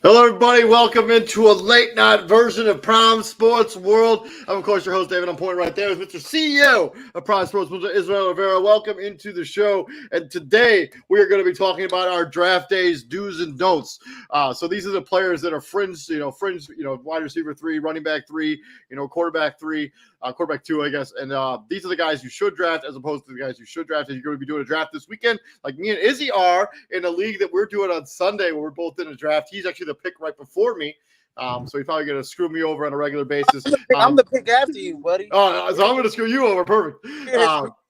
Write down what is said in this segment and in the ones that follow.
Hello, everybody. Welcome into a late night version of Prime Sports World. I'm, of course, your host, David. I'm pointing right there with Mr. CEO of Prime Sports World, Israel Rivera. Welcome into the show. And today we are going to be talking about our draft days do's and don'ts. So these are the players that are fringe, wide receiver 3, running back 3, quarterback 3. Quarterback 2, I guess. And these are the guys you should draft as opposed to the guys you should draft. If you're going to be doing a draft this weekend, like me and Izzy are in a league that we're doing on Sunday where we're both in a draft. He's actually the pick right before me. So he's probably going to screw me over on a regular basis. I'm the pick after you, buddy. So I'm going to screw you over. Perfect.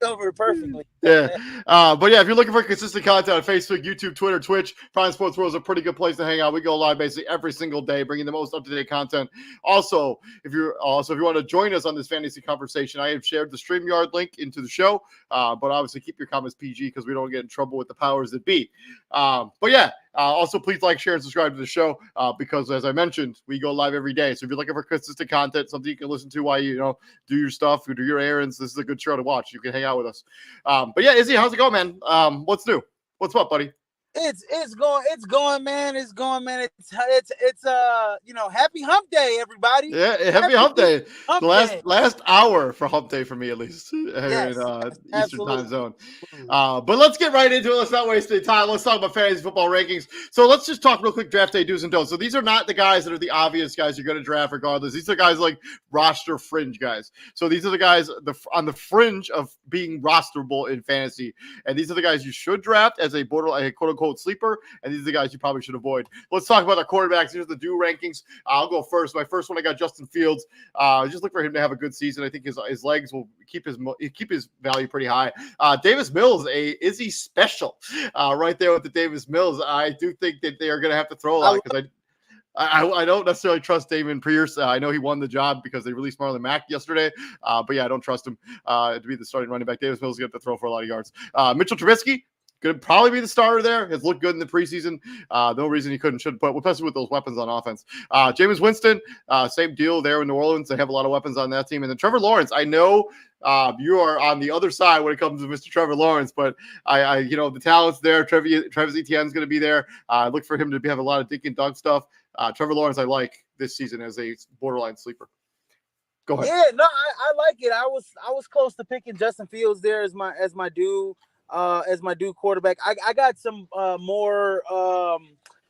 Over perfectly. Yeah. But yeah, if you're looking for consistent content on Facebook, YouTube, Twitter, Twitch, Prime Sports World is a pretty good place to hang out. We go live basically every single day, bringing the most up-to-date content. Also, if you want to join us on this fantasy conversation, I have shared the StreamYard link into the show. But obviously keep your comments PG because we don't get in trouble with the powers that be. But yeah. Also, please like, share, and subscribe to the show because, as I mentioned, we go live every day. So if you're looking for consistent content, something you can listen to while you do your stuff, you do your errands, this is a good show to watch. You can hang out with us. But yeah, Izzy, how's it going, man? What's new? What's up, buddy? It's going, man. It's happy hump day, everybody. Yeah, happy hump day. The last hour for hump day for me, at least, yes, in Eastern time zone. But let's get right into it. Let's not waste any time. Let's talk about fantasy football rankings. So let's just talk real quick draft day do's and don'ts. So these are not the guys that are the obvious guys you're going to draft regardless. These are guys like roster fringe guys. So these are the guys on the fringe of being rosterable in fantasy. And these are the guys you should draft as a borderline, quote-unquote, sleeper, and these are the guys you probably should avoid. Let's talk about our quarterbacks. Here's the due rankings. I'll go first. My first one, I got Justin Fields. Just look for him to have a good season. I think his legs will keep his value pretty high. Davis Mills, is he special? Right there with the Davis Mills. I do think that they are going to have to throw a lot because I don't necessarily trust Damon Pierce. I know he won the job because they released Marlon Mack yesterday. But yeah, I don't trust him to be the starting running back. Davis Mills is going to have to throw for a lot of yards. Mitchell Trubisky, could probably be the starter there. Has looked good in the preseason. No reason he should, but especially with those weapons on offense. Jameis Winston, same deal there in New Orleans. They have a lot of weapons on that team. And then Trevor Lawrence, I know you are on the other side when it comes to Mr. Trevor Lawrence, but the talent's there. Travis Etienne's going to be there. Look for him to have a lot of dink and dunk stuff. Trevor Lawrence, I like this season as a borderline sleeper. Go ahead. Yeah, no, I like it. I was close to picking Justin Fields there as my dude. As my dude quarterback. I got some more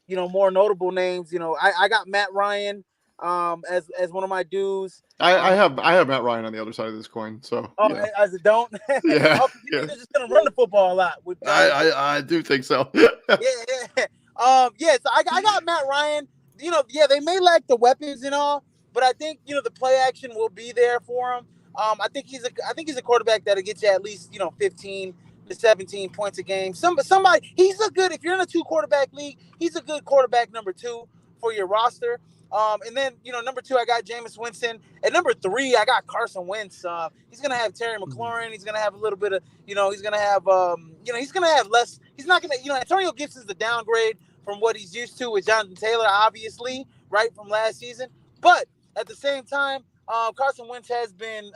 notable names. I got Matt Ryan as one of my dudes. I have Matt Ryan on the other side of this coin. So yeah. As it don't. Yeah. They're just gonna run the football a lot. I do think so. Yeah. So I got Matt Ryan. They may lack the weapons and all, but I think the play action will be there for him. I think he's a quarterback that'll get you at least 15 to 17 points a game. Somebody, if you're in a 2 quarterback league, he's a good quarterback number 2 for your roster. And then, number 2, I got Jameis Winston. At number 3, I got Carson Wentz. He's going to have Terry McLaurin. He's going to have a little bit of, he's going to have, he's going to have less. He's not going to, Antonio Gibson's the downgrade from what he's used to with Jonathan Taylor, obviously, right, from last season. But at the same time, Carson Wentz has been,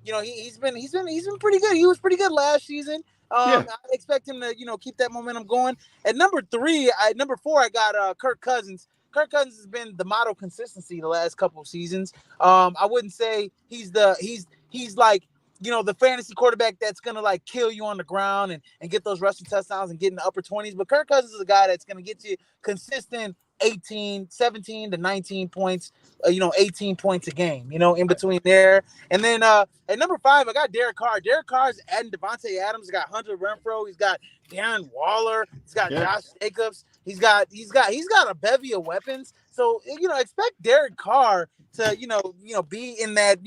he's been pretty good. He was pretty good last season. I expect him to, keep that momentum going. At number 4, I got Kirk Cousins. Kirk Cousins has been the model consistency the last couple of seasons. I wouldn't say he's like, the fantasy quarterback that's going to like kill you on the ground and get those rushing touchdowns and get in the upper 20s. But Kirk Cousins is a guy that's going to get you consistent 17 to 19 points, 18 points a game, in between there. And then at number 5, I got Derek Carr. Derek Carr's adding Devontae Adams. He's got Hunter Renfrow. He's got Darren Waller. He's got Josh Jacobs. He's got a bevy of weapons. So, expect Derek Carr to, be in that,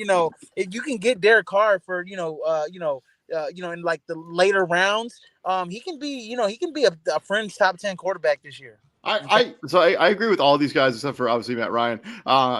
if you can get Derek Carr for, in like the later rounds, he can be a fringe top 10 quarterback this year. I agree with all these guys except for obviously Matt Ryan.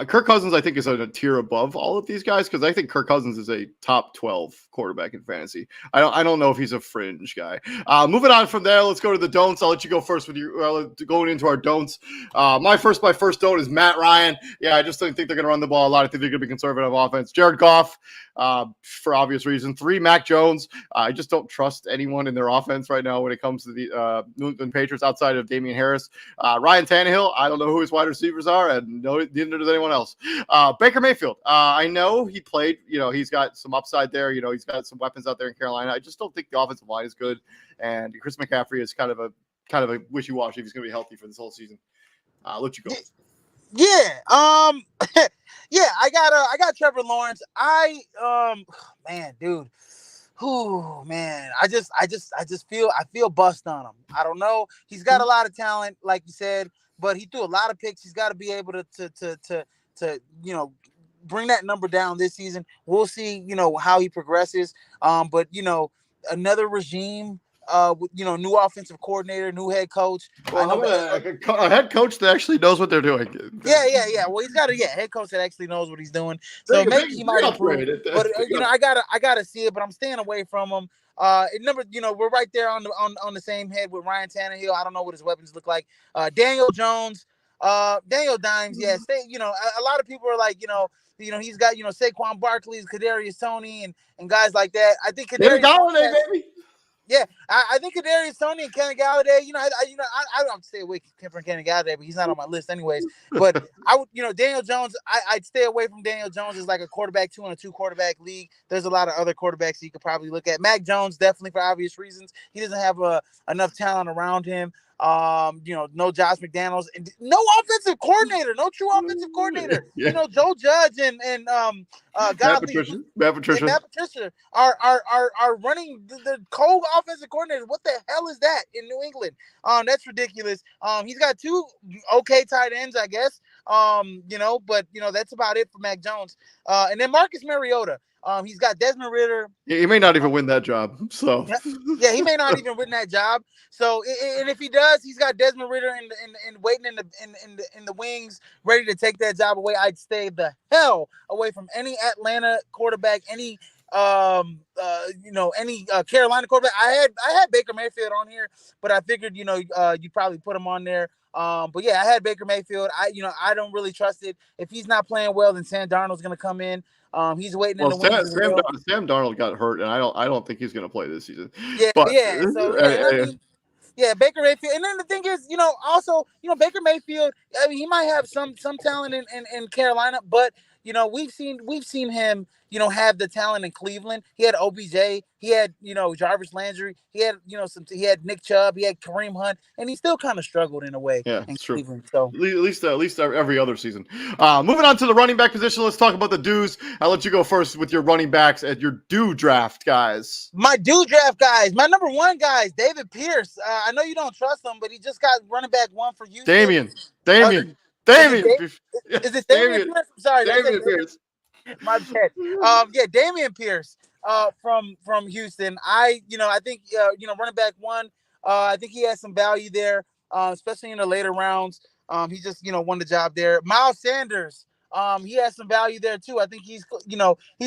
Kirk Cousins, I think, is a tier above all of these guys because I think Kirk Cousins is a top 12 quarterback in fantasy. I don't know if he's a fringe guy. Moving on from there, let's go to the don'ts. I'll let you go first with you going into our don'ts. My first don't is Matt Ryan. Yeah, I just don't think they're going to run the ball a lot. I think they're going to be conservative offense. Jared Goff, for obvious reasons. 3, Mac Jones. I just don't trust anyone in their offense right now when it comes to the New England Patriots outside of Damian Harris. Ryan Tannehill, I don't know who his wide receivers are, and neither does anyone else. Baker Mayfield, I know he played. He's got some upside there. He's got some weapons out there in Carolina. I just don't think the offensive line is good, and Chris McCaffrey is kind of a wishy-washy if he's going to be healthy for this whole season. I'll let you go. Yeah. Yeah, I got Trevor Lawrence. Man, dude. Whew, man. I feel bust on him. I don't know. He's got a lot of talent, like you said, but he threw a lot of picks. He's got to be able to bring that number down this season. We'll see, how he progresses. But another regime, new offensive coordinator, new head coach. Well, how about a head coach that actually knows what they're doing? Yeah. Well, he's got a head coach that actually knows what he's doing. So maybe he might improve. But I gotta see it. But I'm staying away from him. We're right there on the same head with Ryan Tannehill. I don't know what his weapons look like. Daniel Jones, Daniel Dimes. Yeah, a lot of people are like, he's got Saquon Barkley, Kadarius Toney, and guys like that. I think Kadarius Toney, baby. Yeah, I think Kadarius Toney and Kenny Galladay. I don't stay away from Kenny Galladay, but he's not on my list anyways. But I would, Daniel Jones. I'd stay away from Daniel Jones as like a quarterback 2 in a 2 quarterback league. There's a lot of other quarterbacks you could probably look at. Mac Jones definitely for obvious reasons. He doesn't have enough talent around him. No Josh McDaniels, and no offensive coordinator, no true offensive coordinator. Yeah. Joe Judge and Matt Patricia are running the co-offensive coordinator. What the hell is that in New England? That's ridiculous. He's got 2 okay tight ends, I guess. But that's about it for Mac Jones. And then Marcus Mariota. He's got Desmond Ridder. Yeah, he may not even win that job. So yeah, he may not even win that job. So and if he does, he's got Desmond Ridder and waiting in the wings, ready to take that job away. I'd stay the hell away from any Atlanta quarterback, any Carolina quarterback. I had Baker Mayfield on here, but I figured you'd probably put him on there. But yeah, I had Baker Mayfield. I don't really trust it. If he's not playing well, then Sam Darnold's going to come in. He's waiting in the wings. Sam Darnold got hurt, and I don't think he's going to play this season. Yeah, Baker Mayfield. And then the thing is, also, Baker Mayfield, I mean, he might have some talent in Carolina, but we've seen him, have the talent in Cleveland. He had OBJ, he had, Jarvis Landry, he had, he had Nick Chubb, he had Kareem Hunt, and he still kind of struggled in a way. Yeah, in true. Cleveland, so at least every other season. Moving on to the running back position, let's talk about the dues. I'll let you go first with your running backs at your due draft, guys. My due draft guys, my number 1 guys, David Pierce. I know you don't trust him, but he just got running back 1 for Houston. Damian. Is it Damian Pierce? Sorry, Damian Pierce. My bad. Damian Pierce from Houston. I think running back 1. I think he has some value there, especially in the later rounds. He just won the job there. Miles Sanders. He has some value there too. I think he's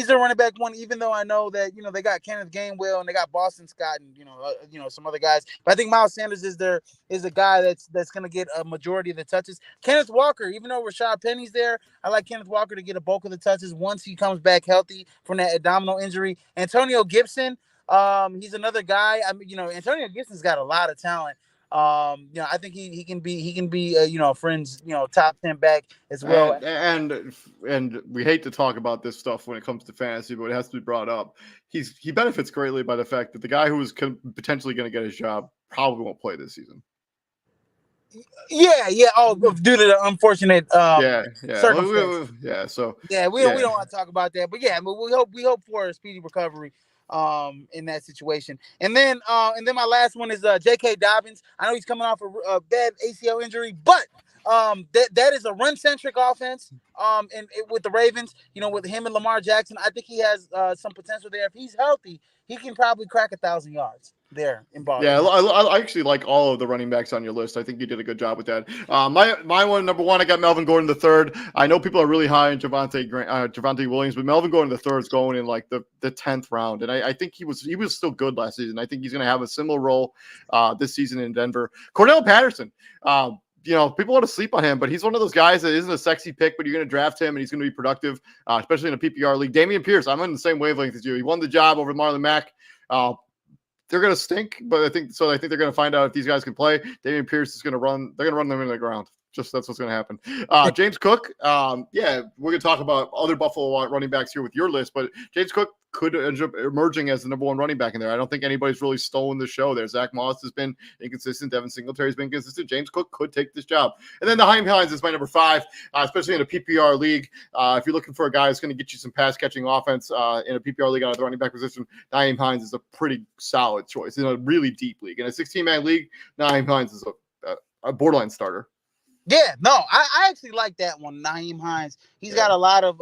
a running back 1, even though I know that they got Kenneth Gainwell and they got Boston Scott and some other guys. But I think Miles Sanders is a guy that's going to get a majority of the touches. Kenneth Walker, even though Rashad Penny's there, I like Kenneth Walker to get a bulk of the touches once he comes back healthy from that abdominal injury. Antonio Gibson, he's another guy. I mean, Antonio Gibson's got a lot of talent. I think he can be a friend's top 10 back as well. And we hate to talk about this stuff when it comes to fantasy, but it has to be brought up. He benefits greatly by the fact that the guy who is potentially going to get his job probably won't play this season. Yeah. Oh, due to the unfortunate circumstances. So we don't want to talk about that, but we hope for a speedy recovery in that situation. And then my last one is J.K. Dobbins. I know he's coming off a bad ACL injury, but that is a run-centric offense and with the Ravens, with him and Lamar Jackson. I think he has some potential there. If he's healthy, he can probably crack 1,000 yards there in Baltimore. Yeah, I actually like all of the running backs on your list. I think you did a good job with that. My number 1, I got Melvin Gordon III. I know people are really high on Javonte Williams, but Melvin Gordon III is going in like the 10th round, and I think he was still good last season. I think he's going to have a similar role this season in Denver. Cordell Patterson. People want to sleep on him, but he's one of those guys that isn't a sexy pick, but you're going to draft him and he's going to be productive, especially in a PPR league. Damian Pierce, I'm on the same wavelength as you. He won the job over Marlon Mack. they're going to stink, but I think they're going to find out if these guys can play. Dameon Pierce is going to run. They're going to run them into the ground. Just that's what's going to happen. James Cook, yeah, we're going to talk about other Buffalo running backs here with your list, but James Cook could end up emerging as the number one running back in there. I don't think anybody's really stolen the show there. Zach Moss has been inconsistent. Devin Singletary's been consistent. James Cook could take this job. And then Nyheim Hines is my number 5, especially in a PPR league. If you're looking for a guy who's going to get you some pass catching offense in a PPR league out of the running back position, Nyheim Hines is a pretty solid choice in a really deep league. In a 16-man league, Nyheim Hines is a borderline starter. Yeah, no, I actually like that one, Nyheim Hines. He's got a lot of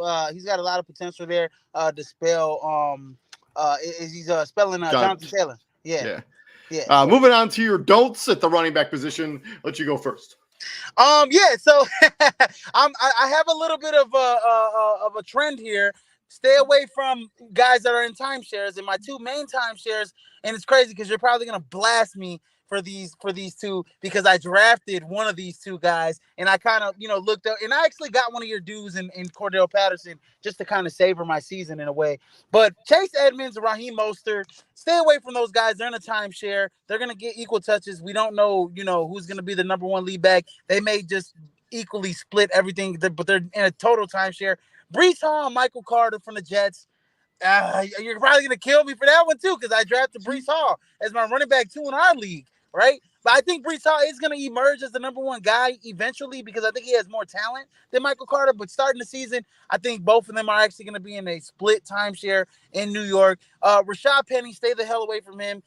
potential there to spell he's spelling Jonathan Taylor. Yeah. Moving on to your don'ts at the running back position. Let you go first. So I have a little bit of a trend here. Stay away from guys that are in timeshares, and my 2 main timeshares, and it's crazy because you're probably gonna blast me for these 2 because I drafted one of these 2 guys, and I kind of looked up, and I actually got one of your dudes in Cordell Patterson just to kind of savor my season in a way. But Chase Edmonds, Raheem Mostert, stay away from those guys. They're in a timeshare. They're gonna get equal touches. We don't know who's gonna be the number 1 lead back. They may just equally split everything, but they're in a total timeshare. Breece Hall, Michael Carter from the Jets. You're probably going to kill me for that one, too, because I drafted Breece Hall as my running back 2 in our league, right? But I think Breece Hall is going to emerge as the number 1 guy eventually because I think he has more talent than Michael Carter. But starting the season, I think both of them are actually going to be in a split timeshare in New York. Rashad Penny, stay the hell away from him.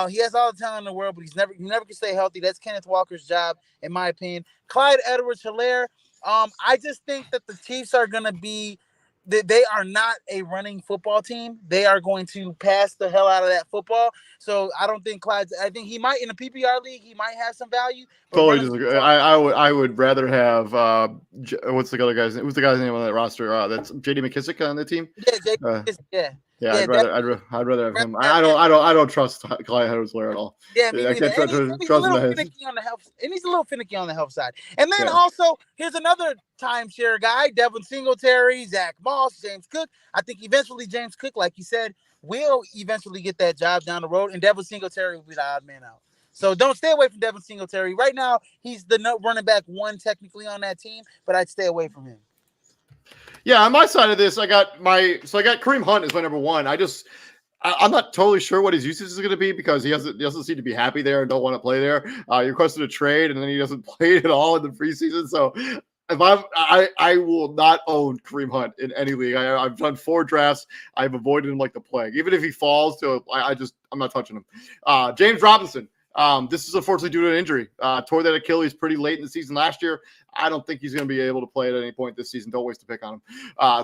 He has all the talent in the world, but he never can stay healthy. That's Kenneth Walker's job, in my opinion. Clyde Edwards-Helaire. I just think that the Chiefs are going to be – they are not a running football team. They are going to pass the hell out of that football. So I don't think Clyde's – I think he might – in a PPR league, he might have some value. Totally disagree. I would rather have what's the other guy's name? Who's the guy's name on that roster? That's J.D. McKissick on the team? Yeah, J.D. McKissick, Yeah, I'd rather have him. I don't trust Clyde Edwards-Helaire at all. Yeah, me I can't trust him. He's a little finicky on the health side. And then also, here's another timeshare guy: Devin Singletary, Zach Moss, James Cook. I think eventually James Cook, like you said, will eventually get that job down the road, and Devin Singletary will be the odd man out. So don't stay away from Devin Singletary. Right now, he's the running back 1 technically on that team, but I'd stay away from him. Yeah, on my side of this, I got Kareem Hunt as my number 1. I'm not totally sure what his usage is going to be because he doesn't seem to be happy there and don't want to play there. He requested a trade and then he doesn't play at all in the preseason. So if I will not own Kareem Hunt in any league. I've done 4 drafts. I've avoided him like the plague. Even if he falls I'm not touching him. James Robinson. This is unfortunately due to an injury. Tore that Achilles pretty late in the season last year. I don't think he's going to be able to play at any point this season. Don't waste a pick on him.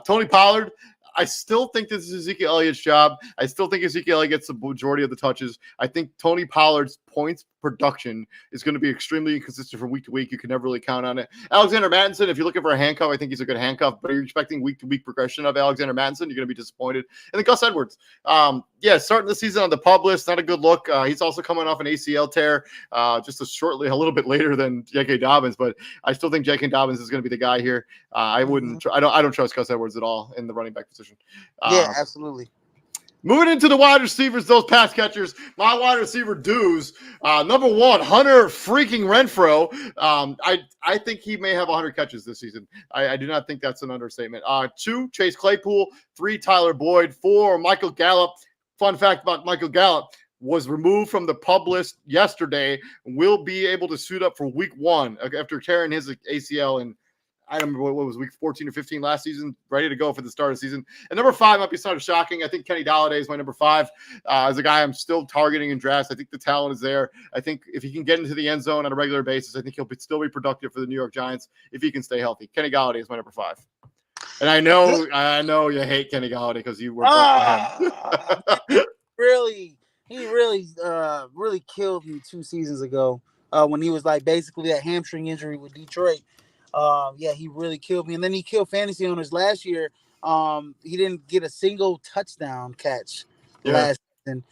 Tony Pollard. I still think this is Ezekiel Elliott's job. I still think Ezekiel Elliott gets the majority of the touches. I think Tony Pollard's points production is going to be extremely inconsistent from week to week. You can never really count on it. Alexander Mattinson, if you're looking for a handcuff, I think he's a good handcuff, but if you're expecting week-to-week progression of Alexander Mattinson, you're going to be disappointed. And then Gus Edwards. Starting the season on the PUP list, not a good look. He's also coming off an ACL tear, just a little bit later than J.K. Dobbins, but I still think J.K. Dobbins is going to be the guy here. I don't trust Gus Edwards at all in the running back position. Yeah, absolutely. Moving into the wide receivers, those pass catchers, my wide receiver dues. Number 1, Hunter freaking Renfrow. I think he may have 100 catches this season. I do not think that's an understatement. 2, Chase Claypool. 3, Tyler Boyd. 4, Michael Gallup. Fun fact about Michael Gallup: was removed from the PUP list yesterday. Will be able to suit up for week 1 after tearing his ACL in, I don't remember what was week 14 or 15 last season, ready to go for the start of the season. And number 5 might be sort of shocking. I think Kenny Golladay is my number 5 as a guy I'm still targeting in drafts. I think the talent is there. I think if he can get into the end zone on a regular basis, I think he'll still be productive for the New York Giants if he can stay healthy. Kenny Golladay is my number 5. And I know you hate Kenny Golladay because you were him. He really killed me 2 seasons ago when he was like basically a hamstring injury with Detroit. He really killed me. And then he killed fantasy owners last year. He didn't get a single touchdown catch last season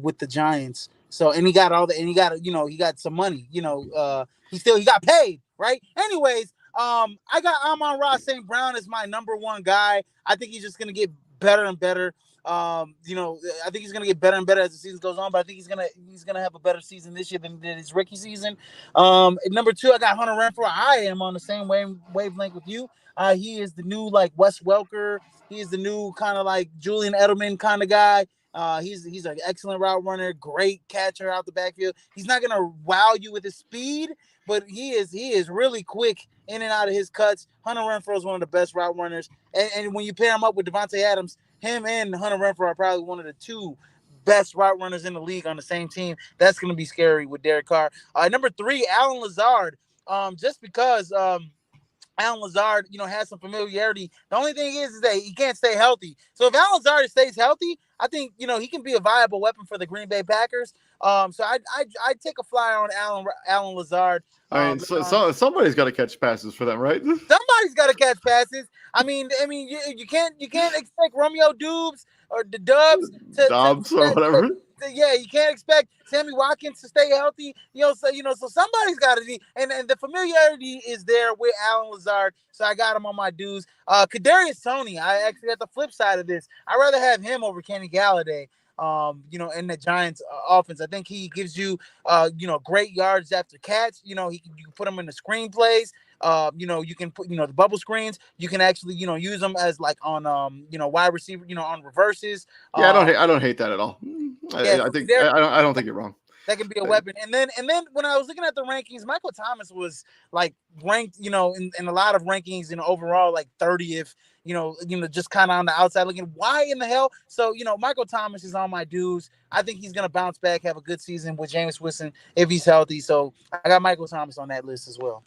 with the Giants. So, and he got he got some money, he got paid, right? Anyways, I got Amon-Ra St. Brown as my number 1 guy. I think he's just going to get better and better. I think he's gonna get better and better as the season goes on. But I think he's gonna have a better season this year than he did his rookie season. At number 2, I got Hunter Renfrow. I am on the same wavelength with you. He is the new like Wes Welker. He is the new kind of like Julian Edelman kind of guy. He's an excellent route runner, great catcher out the backfield. He's not gonna wow you with his speed, but he is really quick in and out of his cuts. Hunter Renfrow is one of the best route runners, and when you pair him up with Devontae Adams, him and Hunter Renfrow are probably one of the 2 best route runners in the league on the same team. That's going to be scary with Derek Carr. Number 3, Alan Lazard. Just because Alan Lazard, has some familiarity. The only thing is that he can't stay healthy. So if Alan Lazard stays healthy, I think he can be a viable weapon for the Green Bay Packers. So I take a flyer on Alan Lazard. I mean, so somebody's got to catch passes for them, right? Somebody's got to catch passes. I mean, you can't expect Romeo Dubes or the Dubs or whatever. Yeah, you can't expect Sammy Watkins to stay healthy. So somebody's got to be, and the familiarity is there with Alan Lazard. So I got him on my dudes. Kadarius Toney. I actually at the flip side of this, I'd rather have him over Kenny Galladay. In the Giants offense, I think he gives you, great yards after catch. You can put him in the screenplays. You can put, the bubble screens. You can actually, use them as like on, wide receiver, on reverses. Yeah, I don't hate that at all. I think I don't think you're wrong. That can be a weapon. And then when I was looking at the rankings, Michael Thomas was like ranked, in a lot of rankings, overall like 30th, just kind of on the outside looking. Why in the hell? So, Michael Thomas is on my dudes. I think he's gonna bounce back, have a good season with Jameis Winston if he's healthy. So I got Michael Thomas on that list as well.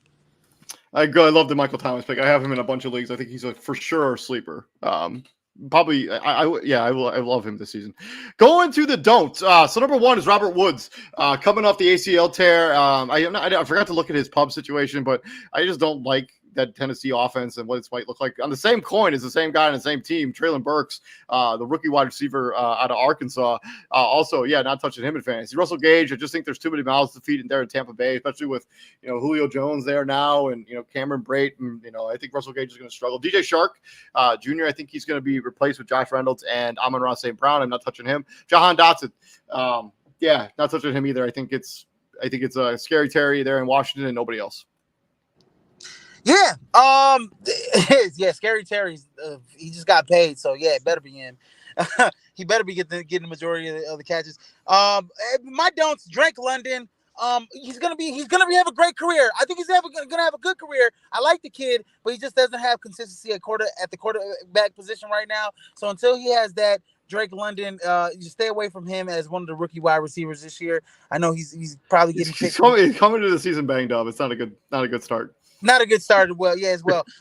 I love the Michael Thomas pick. I have him in a bunch of leagues. I think he's a for sure sleeper. Probably, I love him this season. Going to the don'ts. So number 1 is Robert Woods, coming off the ACL tear. I forgot to look at his pub situation, but I just don't like that Tennessee offense and what it might look like. On the same coin is the same guy on the same team, Treylon Burks, the rookie wide receiver out of Arkansas. Also, not touching him in fantasy. Russell Gage, I just think there's too many mouths to feed in there in Tampa Bay, especially with Julio Jones there now and Cameron Brate, and I think Russell Gage is going to struggle. DJ Shark Jr., I think he's going to be replaced with Josh Reynolds and Amon-Ra St. Brown. I'm not touching him. Jahan Dotson, not touching him either. I think it's a Scary Terry there in Washington and nobody else. Yeah. Scary Terry's he just got paid, so it better be him. He better be getting the majority of the catches. My don'ts, Drake London. He's gonna have a great career. I think he's gonna have a good career. I like the kid, but he just doesn't have consistency at the quarterback position right now. So until he has that, Drake London, you stay away from him as one of the rookie wide receivers this year. I know he's probably getting picked. He's coming to the season banged up. It's not a good start. Not a good start as well.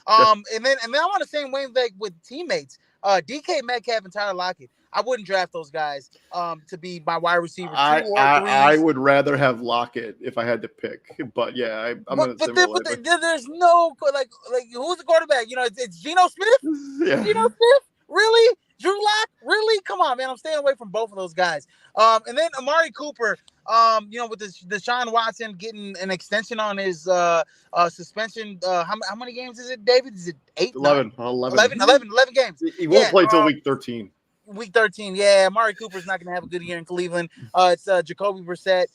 And then I'm on the same wavelength with teammates. DK Metcalf and Tyler Lockett. I wouldn't draft those guys to be my wide receiver. I would rather have Lockett if I had to pick. But I'm there's no like who's the quarterback? It's Geno Smith. Yeah. Geno Smith, really? Drew Lock, really? Come on, man! I'm staying away from both of those guys. And then Amari Cooper. With Deshaun Watson getting an extension on his suspension. How many games is it, David? Is it 8? 11 games. He won't play till week 13. Week 13, Amari Cooper's not going to have a good year in Cleveland. It's Jacoby Brissett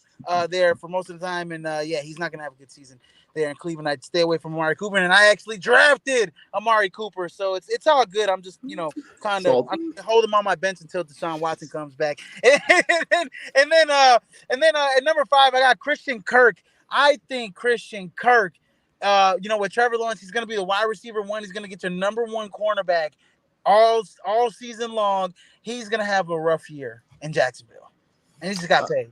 there for most of the time, and he's not going to have a good season there in Cleveland. I'd stay away from Amari Cooper, and I actually drafted Amari Cooper, so it's all good. I'm just kind of hold him on my bench until Deshaun Watson comes back, and then at number 5 I got Christian Kirk. I think Christian Kirk, with Trevor Lawrence, he's going to be the wide receiver 1. He's going to get your number 1 cornerback all season long. He's going to have a rough year in Jacksonville, and he just got paid.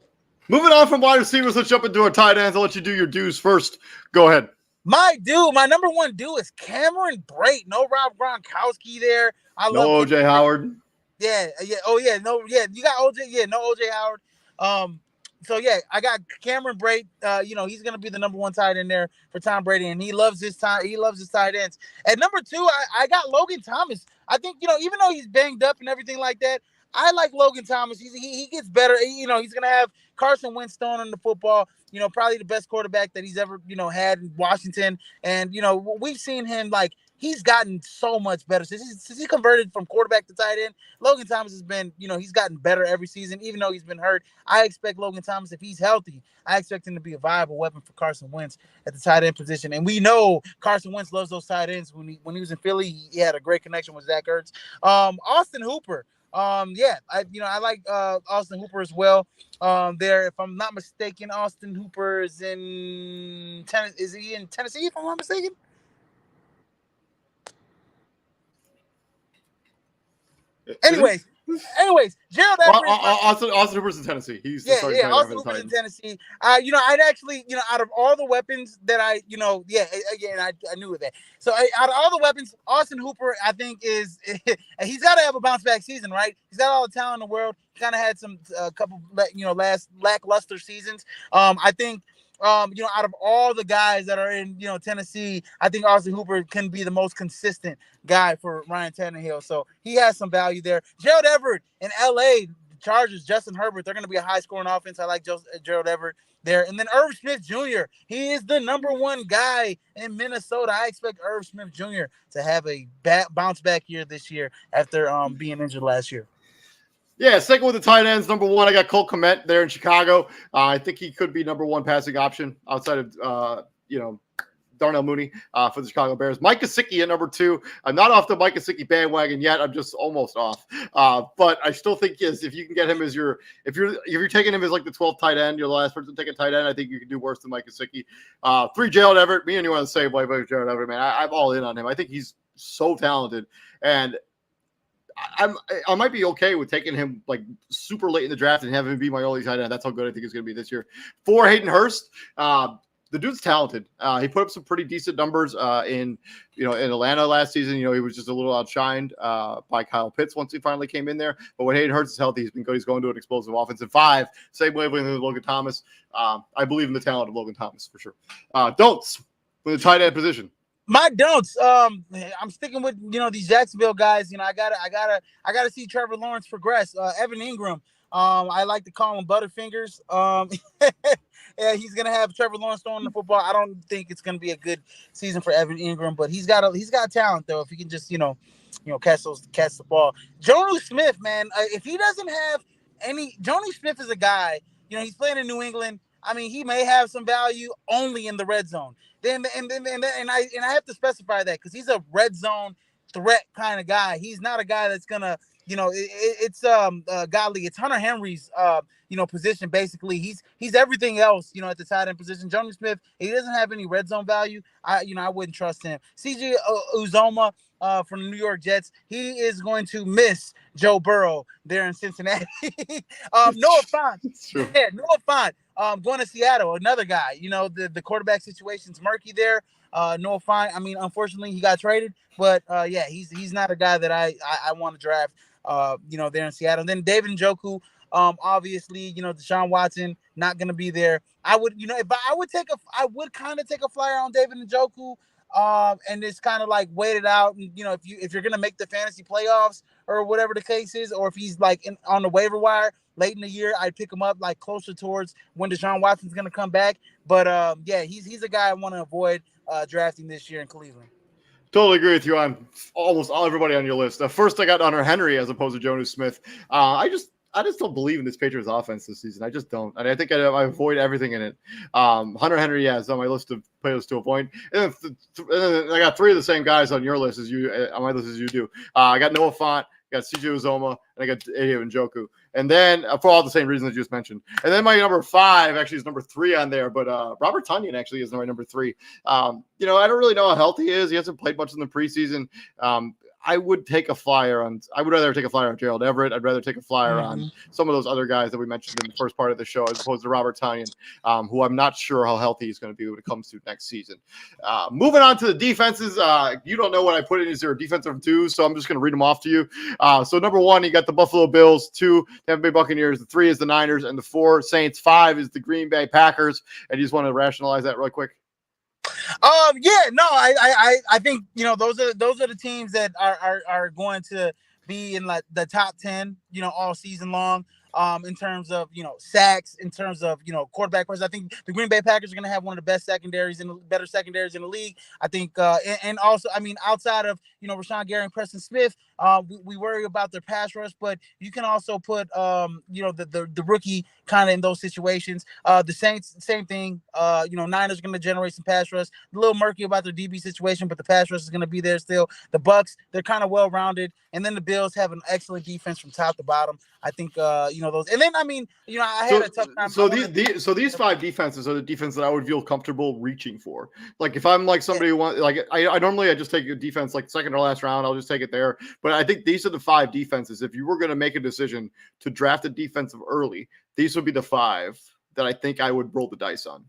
Moving on from wide receivers, let's jump into our tight ends. I'll let you do your dues first. Go ahead. My number 1 due is Cameron Brate. No Rob Gronkowski there. No OJ Howard. Yeah. Oh yeah. No. Yeah. You got OJ. Yeah. No OJ Howard. So I got Cameron Brate. He's gonna be the number 1 tight end there for Tom Brady, and he loves his tight ends. At number 2, I got Logan Thomas. I think even though he's banged up and everything like that, I like Logan Thomas. He gets better. He's gonna have Carson Wentz throwing on the football. Probably the best quarterback that he's ever had in Washington. And we've seen him like he's gotten so much better since he converted from quarterback to tight end. Logan Thomas has been, he's gotten better every season, even though he's been hurt. I expect Logan Thomas, if he's healthy, I expect him to be a viable weapon for Carson Wentz at the tight end position. And we know Carson Wentz loves those tight ends. When he was in Philly, he had a great connection with Zach Ertz. Austin Hooper. I like Austin Hooper as well. There, if I'm not mistaken, Austin Hooper is in Tennessee. Is he in Tennessee? If I'm not mistaken. Anyways, Gerald Everett. Austin Hooper's in Tennessee. He's Austin Hooper's in Tennessee. I'd actually, out of all the weapons that I knew that. So out of all the weapons, Austin Hooper, I think is he's got to have a bounce back season, right? He's got all the talent in the world. He kind of had some couple, last lackluster seasons. I think. Out of all the guys that are in, Tennessee, I think Austin Hooper can be the most consistent guy for Ryan Tannehill. So he has some value there. Gerald Everett in LA, Chargers, Justin Herbert, they're going to be a high-scoring offense. I like Gerald Everett there. And then Irv Smith Jr., he is the number one guy in Minnesota. I expect Irv Smith Jr. to have a bounce-back year this year after being injured last year. Yeah, second with the tight ends. Number one, I got Cole Kmet there in Chicago. I think he could be number one passing option outside of, Darnell Mooney for the Chicago Bears. Mike Gesicki at number two. I'm not off the Mike Gesicki bandwagon yet. I'm just almost off. But I still think if you can get him as if you're taking him as like the 12th tight end, you're the last person to take a tight end, I think you can do worse than Mike Gesicki. Three, Gerald Everett. Me and you on the same way with Gerald Everett, man. I'm all in on him. I think he's so talented. And I might be okay with taking him like super late in the draft and having him be my only tight end. That's how good I think he's going to be this year. 4, Hayden Hurst. The dude's talented. He put up some pretty decent numbers in Atlanta last season. He was just a little outshined by Kyle Pitts once he finally came in there. But when Hayden Hurst is healthy, he's been good. He's going to an explosive offense. And 5, same wavelength with Logan Thomas. I believe in the talent of Logan Thomas for sure. Don'ts for the tight end position. My don'ts. I'm sticking with these Jacksonville guys. I gotta see Trevor Lawrence progress. Evan Ingram. I like to call him Butterfingers. Yeah, he's gonna have Trevor Lawrence throwing the football. I don't think it's gonna be a good season for Evan Ingram, but he's got talent though. If he can just catch the ball. Jonnu Smith, man. If he doesn't have any, Jonnu Smith is a guy. He's playing in New England. I mean, he may have some value only in the red zone. And I have to specify that because he's a red zone threat kind of guy. He's not a guy that's gonna, it's godly. It's Hunter Henry's position basically. He's everything else, at the tight end position. Jonnu Smith, he doesn't have any red zone value. I wouldn't trust him. CJ Uzomah from the New York Jets, he is going to miss Joe Burrow there in Cincinnati. Noah Fant, Noah Fant. Going to Seattle, another guy. The quarterback situation's murky there. Noah Fant. I mean, unfortunately, he got traded, but he's not a guy that I want to draft. There in Seattle. And then David Njoku. Obviously, Deshaun Watson not going to be there. I would kind of take a flyer on David Njoku. And it's kind of like wait it out. And, if you're going to make the fantasy playoffs or whatever the case is, or if he's like on the waiver wire late in the year, I'd pick him up like closer towards when Deshaun Watson's going to come back. But he's a guy I want to avoid drafting this year in Cleveland. Totally agree with you on almost everybody on your list. First, I got Hunter Henry as opposed to Jonnu Smith. I just don't believe in this Patriots offense this season. I just don't. And I think I avoid everything in it. Hunter Henry, is on my list of players to avoid. And then I got 3 of the same guys on your list as you, on my list as you do. I got Noah Fant, I got CJ Uzomah, and I got David Njoku. And then for all the same reasons I just mentioned. And then my number 5 actually is number 3 on there, but Robert Tonyan actually is my number 3. I don't really know how healthy he is. He hasn't played much in the preseason. I would take a flyer on. I would rather take a flyer on Gerald Everett. I'd rather take a flyer on some of those other guys that we mentioned in the first part of the show, as opposed to Robert Tonyan, who I'm not sure how healthy he's going to be when it comes to next season. Moving on to the defenses, you don't know what I put in as your defensive twos, so I'm just going to read them off to you. So number 1, you got the Buffalo Bills. 2, Tampa Bay Buccaneers. The 3 is the Niners, and the 4 Saints. 5 is the Green Bay Packers. And you just want to rationalize that really quick. I think those are the teams that are going to be in like the top 10 all season long. in terms of sacks, in terms of quarterback pressure. I think the Green Bay Packers are going to have one of the best secondaries and better secondaries in the league. I think, and also, I mean, outside of Rashawn Gary and Preston Smith, we worry about their pass rush, but you can also put the rookie kind of in those situations. The Saints, same thing. Niners are going to generate some pass rush. A little murky about their DB situation, but the pass rush is going to be there still. The Bucks, they're kind of well rounded, and then the Bills have an excellent defense from top to bottom. I think those, and then I mean I had a tough time. So these 5 defenses are the defense that I would feel comfortable reaching for. Like if I'm like somebody who wants, like I normally just take a defense like second or last round, I'll just take it there. But I think these are the 5 defenses. If you were going to make a decision to draft a defensive early, these would be the 5 that I think I would roll the dice on.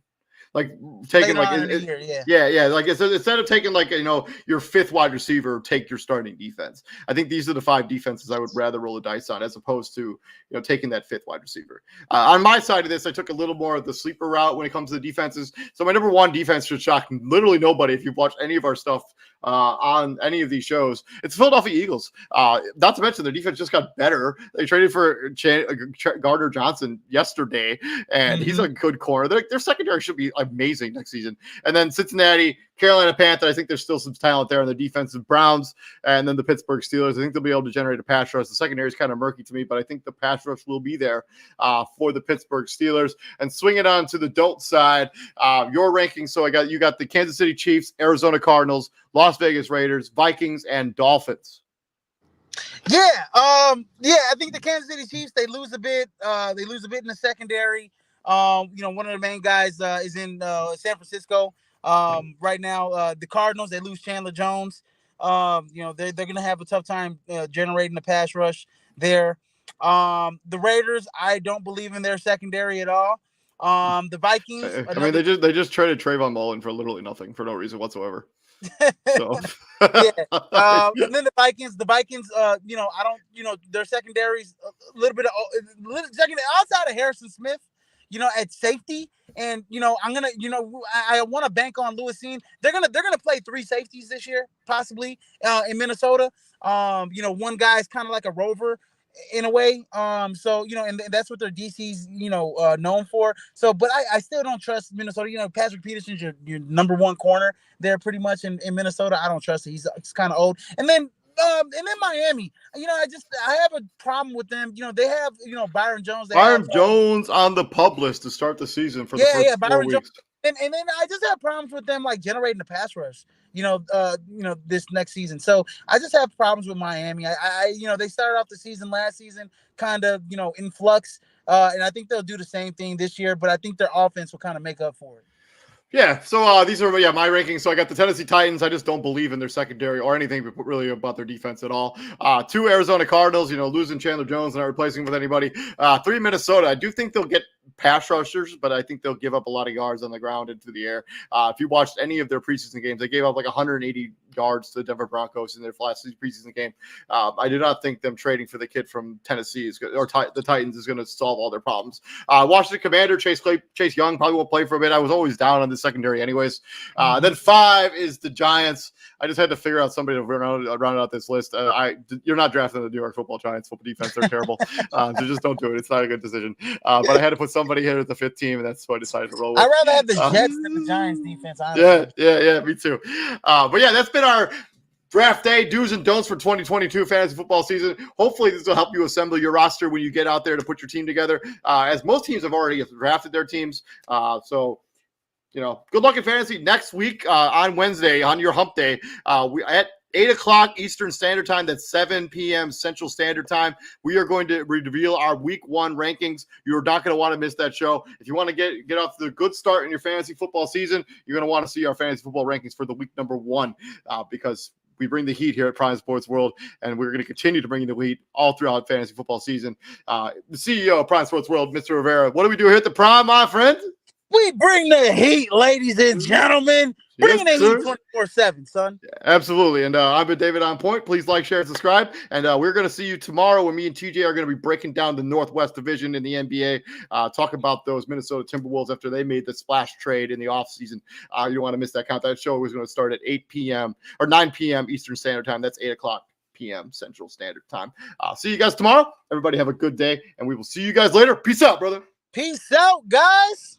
Like taking like like instead of taking like your 5th wide receiver, take your starting defense. I think these are the 5 defenses I would rather roll the dice on as opposed to taking that 5th wide receiver. On my side of this, I took a little more of the sleeper route when it comes to the defenses. So my number 1 defense should shock literally nobody if you've watched any of our stuff on any of these shows. It's the Philadelphia Eagles. Not to mention their defense just got better. They traded for Gardner Johnson yesterday, and he's a good corner. Their secondary should be amazing next season. And then Cincinnati, Carolina Panthers, I think there's still some talent there on the defensive. Browns, and then the Pittsburgh Steelers. I think they'll be able to generate a pass rush. The secondary is kind of murky to me, but I think the pass rush will be there for the Pittsburgh Steelers. And swing it on to the don't side, your rankings. So you got the Kansas City Chiefs, Arizona Cardinals, Las Vegas Raiders, Vikings, and Dolphins. I think the Kansas City Chiefs, they lose a bit. They lose a bit in the secondary. One of the main guys is in San Francisco right now. The Cardinals, they lose Chandler Jones. They're going to have a tough time generating the pass rush there. The Raiders, I don't believe in their secondary at all. The Vikings. They just traded Trayvon Mullen for literally nothing for no reason whatsoever. So and then the Vikings, I don't, their secondaries a little bit of secondary outside of Harrison Smith, at safety. And I want to bank on Lewisine. They're gonna play 3 safeties this year, possibly in Minnesota. One guy's kind of like a rover in a way. And that's what their DC's known for. So, but I still don't trust Minnesota. Patrick Peterson's your number 1 corner there pretty much in Minnesota. I don't trust it. He's kind of old. And then Miami, I have a problem with them. They have, Byron Jones. Jones on the pub list to start the season for the first 4 weeks. Jones. And then I just have problems with them like generating the pass rush, this next season. So I just have problems with Miami. They started off the season last season kind of, in flux. And I think they'll do the same thing this year, but I think their offense will kind of make up for it. Yeah, so these are my rankings. So I got the Tennessee Titans. I just don't believe in their secondary or anything really about their defense at all. 2 Arizona Cardinals, losing Chandler Jones and not replacing him with anybody. 3 Minnesota. I do think they'll get pass rushers, but I think they'll give up a lot of yards on the ground and through the air. If you watched any of their preseason games, they gave up like 180 yards to the Denver Broncos in their last preseason game. I do not think them trading for the kid from Tennessee the Titans is going to solve all their problems. Washington Commander, Chase Young probably won't play for a bit. I was always down on the secondary anyways. Then 5 is the Giants. I just had to figure out somebody to round out this list. You're not drafting the New York Football Giants football defense. They're terrible. So just don't do it. It's not a good decision. But I had to put somebody here at the 5th team, and that's what I decided to roll with. I'd rather have the Jets than the Giants defense, honestly. Yeah, me too. But yeah, that's been our draft day do's and don'ts for 2022 fantasy football season. Hopefully this will help you assemble your roster when you get out there to put your team together, as most teams have already drafted their teams. So good luck in fantasy next week on Wednesday on your hump day. We at 8 o'clock Eastern Standard Time. That's 7 p.m. Central Standard Time. We are going to reveal our Week 1 rankings. You're not going to want to miss that show. If you want to get off to the good start in your fantasy football season, you're going to want to see our fantasy football rankings for the week number 1 because we bring the heat here at Prime Sports World, and we're going to continue to bring the heat all throughout fantasy football season. The CEO of Prime Sports World, Mr. Rivera, what do we do here at the Prime, my friend? We bring the heat, ladies and gentlemen. Bringing the heat 24/7, son. Yeah, absolutely. And I've been David On Point. Please like, share, and subscribe. And we're going to see you tomorrow when me and TJ are going to be breaking down the Northwest Division in the NBA, talking about those Minnesota Timberwolves after they made the splash trade in the offseason. You don't want to miss that count. That show is going to start at 8 p.m. or 9 p.m. Eastern Standard Time. That's 8 o'clock. p.m. Central Standard Time. See you guys tomorrow. Everybody have a good day, and we will see you guys later. Peace out, brother. Peace out, guys.